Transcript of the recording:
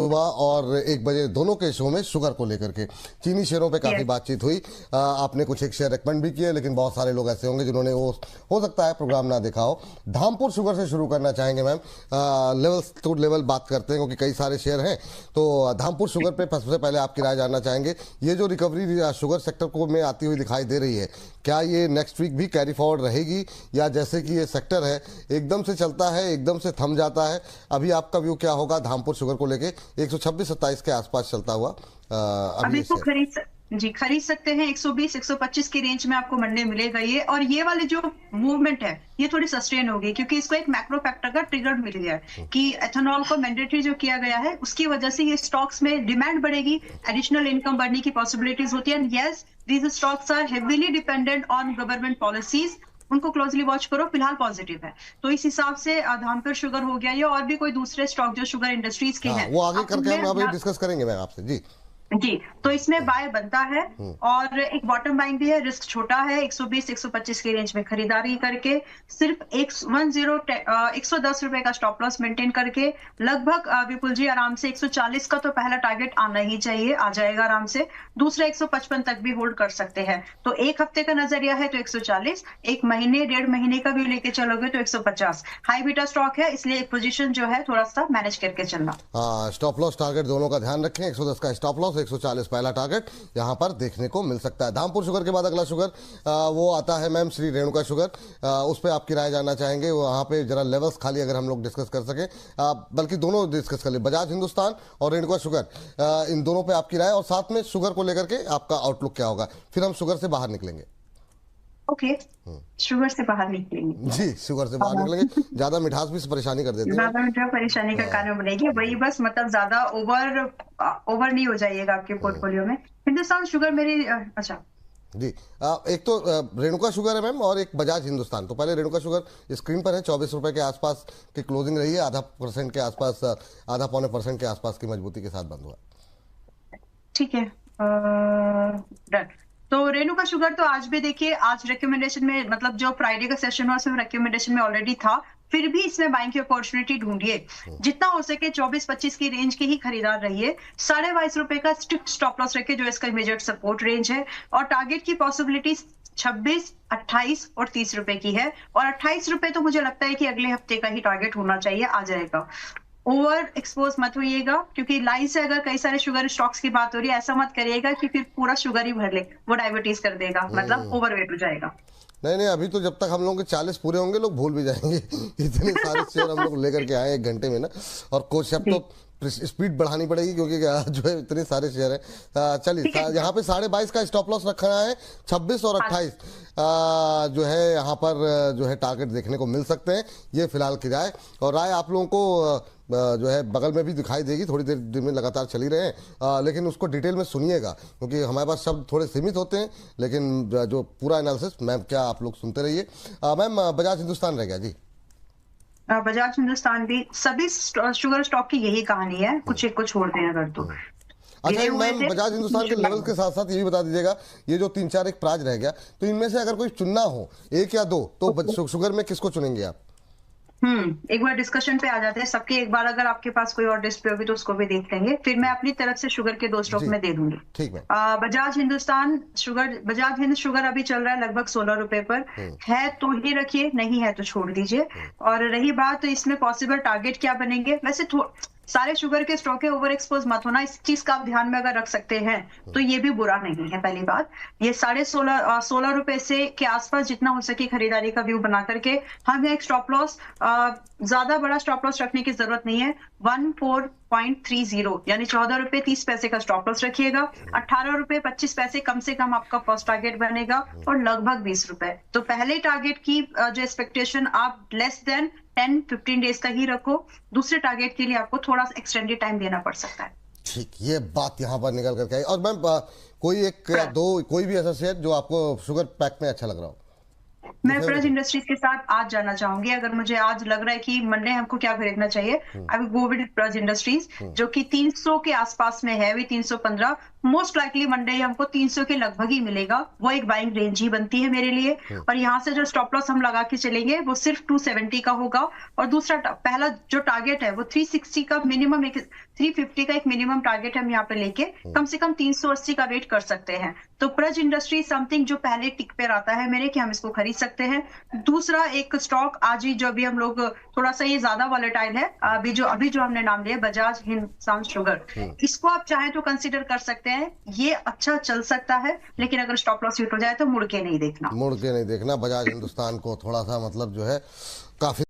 सुबह और 1 बजे दोनों के शो में शुगर को लेकर के चीनी शेयरों पे काफी बातचीत हुई। आपने कुछ एक शेयर रेकमेंड भी किए, लेकिन बहुत सारे लोग ऐसे होंगे जिन्होंने वो हो सकता है प्रोग्राम ना देखा हो। धामपुर शुगर से शुरू करना चाहेंगे मैम, लेवल टू लेवल बात करते हैं क्योंकि कई सारे शेयर हैं। तो धामपुर शुगर पे सबसे पहले आपकी राय जानना चाहेंगे, ये जो रिकवरी शुगर सेक्टर को में आती हुई दिखाई दे रही है, क्या ये नेक्स्ट वीक भी कैरी फॉरवर्ड रहेगी, या जैसे कि ये सेक्टर है एकदम से चलता है एकदम से थम जाता है? अभी आपका व्यू क्या होगा धामपुर शुगर को लेके? 126-27 के आसपास चलता हुआ अभी तो खरीद सकते हैं। 120-125 की रेंज में आपको मंडे मिलेगा ये। और ये वाली जो मूवमेंट है ये थोड़ी सस्टेन होगी क्योंकि इसको एक मैक्रो फैक्टर का ट्रिगर मिल गया है कि एथेनॉल को मैंडेटरी जो किया गया है उसकी वजह से ये स्टॉक्स में डिमांड बढ़ेगी, एडिशनल इनकम बढ़ने की पॉसिबिलिटीज होती है। And yes, these stocks are heavily dependent on government policies, उनको क्लोजली वॉच करो। फिलहाल पॉजिटिव है, तो इस हिसाब से धामपुर शुगर हो गया ये। और भी कोई दूसरे स्टॉक जो शुगर इंडस्ट्रीज के हैं वो आगे करके हम अभी डिस्कस करेंगे मैं आपसे जी। तो इसमें बाय बनता है और एक बॉटम बाइंग भी है, रिस्क छोटा है। 120-125 की रेंज में खरीदारी करके सिर्फ 110 रुपए का स्टॉप लॉस मेंटेन करके लगभग विपुल जी आराम से 140 का तो पहला टारगेट आना ही चाहिए, आ जाएगा आराम से। दूसरा 155 तक भी होल्ड कर सकते हैं। तो एक हफ्ते का नजरिया है तो 140, एक महीने 1.5 महीने का भी लेके चलोगे तो 150। हाई बीटा स्टॉक है इसलिए एक पोजीशन जो है थोड़ा सा मैनेज करके चलना। स्टॉप लॉस टारगेट दोनों का ध्यान रखें। 110 का स्टॉप लॉस, 140 पहला टारगेट यहां पर देखने को मिल सकता है। धामपुर शुगर के बाद अगला शुगर वो आता है मैम श्री रेणुका शुगर। उस पर आपकी राय जानना चाहेंगे। वहां पे जरा लेवल्स खाली अगर हम लोग डिस्कस कर सके, बल्कि दोनों डिस्कस कर ले, बजाज हिंदुस्तान और रेणुका शुगर, इन दोनों पे आपकी राय और साथ में शुगर को लेकर के आपका आउटलुक क्या होगा, फिर हम शुगर से बाहर निकलेंगे। ओके, शुगर से बाहर निकलेंगे जी, शुगर से बाहर निकलेंगे। ज्यादा मिठास भी परेशानी कर देती है, ज्यादा मिठास परेशानी का कारण बनेगी। वही बस, मतलब ज्यादा ओवर नहीं हो जाइएगा आपके पोर्टफोलियो में। हिंदुस्तान शुगर मेरी अच्छा जी। एक तो रेणुका शुगर है मैम और एक बजाज हिंदुस्तान। तो पहले रेणुका शुगर स्क्रीन पर है, 24 रुपए के आसपास की क्लोजिंग रही है, आधा परसेंट के आसपास, आधा पौने % के आसपास की मजबूती के साथ बंद हुआ। ठीक है, डन। तो रेणुका शुगर तो आज भी देखिए, आज रिकमेंडेशन में, मतलब जो फ्राइडे का सेशन हुआ उसमें रिकमेंडेशन में ऑलरेडी था, फिर भी इसमें बाइंग की अपॉर्चुनिटी ढूंढिए। जितना हो सके 24-25 की रेंज के ही खरीदार रहिए। 22.5 रुपए का स्ट्रिक्ट स्टॉप लॉस रखिए जो इसका इमीडिएट सपोर्ट रेंज है। और टारगेट की पॉसिबिलिटी 26, 28 और 30 रुपए की है। और 28 रुपए तो मुझे लगता है कि अगले हफ्ते का ही टारगेट होना चाहिए, आ जाएगा। ओवर एक्सपोज मत होइएगा क्योंकि लाइन से अगर कई सारे शुगर स्टॉक्स की बात हो रही है, ऐसा मत करिएगा कि फिर पूरा शुगर ही भर ले, वो डायबिटीज कर देगा, मतलब ओवरवेट हो जाएगा। नहीं, अभी तो जब तक हम लोगों के 40 पूरे होंगे लोग भूल भी जाएंगे। इतने सारे शेयर हम लोग लेकर के आए 1 घंटे में ना, और कुछ अब तो स्पीड बढ़ानी पड़ेगी क्योंकि जो है इतने सारे शेयर है। चलिए, यहाँ पे 22.5 का स्टॉप लॉस रखना है। 26 और 28 जो है यहाँ पर जो है टारगेट देखने को मिल सकते हैं। ये फिलहाल की राय, और राय आप लोगों को जो है बगल में भी दिखाई देगी, थोड़ी देर में लगातार चली रहे हैं, लेकिन उसको डिटेल में सुनिएगा क्योंकि हमारे पास शब्द थोड़े सीमित होते हैं। लेकिन जो पूरा एनालिसिस मैम क्या आप लोग सुनते रहिए। मैम बजाज हिंदुस्तान रह गया जी। बजाज हिंदुस्तान भी, सभी शुगर स्टॉक की यही कहानी है, कुछ एक को छोड़ते हैं अगर तो। अच्छा मैम, बजाज हिंदुस्तान के लेवल के साथ साथ ये भी बता दीजिएगा, ये जो 3-4 एक प्राइस रह गया, तो इनमें से अगर कोई चुनना हो 1 या 2 तो शुगर में किसको चुनेंगे आप? एक बार डिस्कशन पे आ जाते हैं सबके। एक बार अगर आपके पास कोई और डिस्प्ले होगी तो उसको भी देख लेंगे, फिर मैं अपनी तरफ से शुगर के 2 स्टॉक में दे दूंगी। ठीक है। बजाज हिंदुस्तान शुगर, बजाज हिंद शुगर अभी चल रहा है लगभग 16 रुपए पर है, तो ही रखिए, नहीं है तो छोड़ दीजिए। और रही बात तो इसमें पॉसिबल टारगेट क्या बनेंगे, वैसे सारे शुगर के स्टॉक है, ओवर एक्सपोज मत होना, इस चीज का आप ध्यान में अगर रख सकते हैं तो ये भी बुरा नहीं है। पहली बात, ये 16.5 रुपए से के आसपास जितना हो सके खरीदारी का व्यू बना करके हम एक स्टॉप लॉस, ज्यादा बड़ा स्टॉप लॉस रखने की जरूरत नहीं है। 14.30 यानी 14 रुपए 30 पैसे का स्टॉप लॉस रखिएगा। 18 रुपए 25 पैसे कम से कम आपका फर्स्ट टारगेट बनेगा, और लगभग 20 रुपए। तो पहले टारगेट की जो एक्सपेक्टेशन आप लेस देन 10-15 डेज का ही रखो। दूसरे टारगेट के लिए आपको थोड़ा सा एक्सटेंडेड टाइम देना पड़ सकता है। ठीक, ये बात यहाँ पर निकल करके आई। और मैम कोई 1 या 2 कोई भी ऐसा शेयर जो आपको शुगर पैक में अच्छा लग रहा हो? मैं प्रज इंडस्ट्रीज के साथ आज जाना चाहूंगी। अगर मुझे आज लग रहा है कि मंडे हमको क्या खरीदना चाहिए, I will go with Praj industries, जो कि 300 के आसपास में है, अभी 315। मोस्ट लाइकली मंडे हमको 300 के लगभग ही मिलेगा। वो एक बाइंग रेंज ही बनती है मेरे लिए। और यहाँ से जो स्टॉप लॉस हम लगा के चलेंगे वो सिर्फ 270 का होगा। और दूसरा पहला जो टारगेट है वो 360 का मिनिमम, 350 का एक मिनिमम टारगेट हम यहाँ पे लेके कम से कम 380 का वेट कर सकते हैं। तो प्रज इंडस्ट्री समथिंग जो पहले टिक पे आता है मेरे कि हम इसको खरीद सकते हैं। दूसरा एक स्टॉक आज ही जो अभी हम लोग थोड़ा सा ये ज्यादा वॉलेटाइल है, अभी जो हमने नाम लिया बजाज हिंदुस्तान शुगर, इसको आप चाहे तो कंसिडर कर सकते हैं। ये अच्छा चल सकता है, लेकिन अगर स्टॉप लॉस हिट हो जाए तो मुड़ के नहीं देखना। बजाज हिंदुस्तान को थोड़ा सा मतलब जो है काफी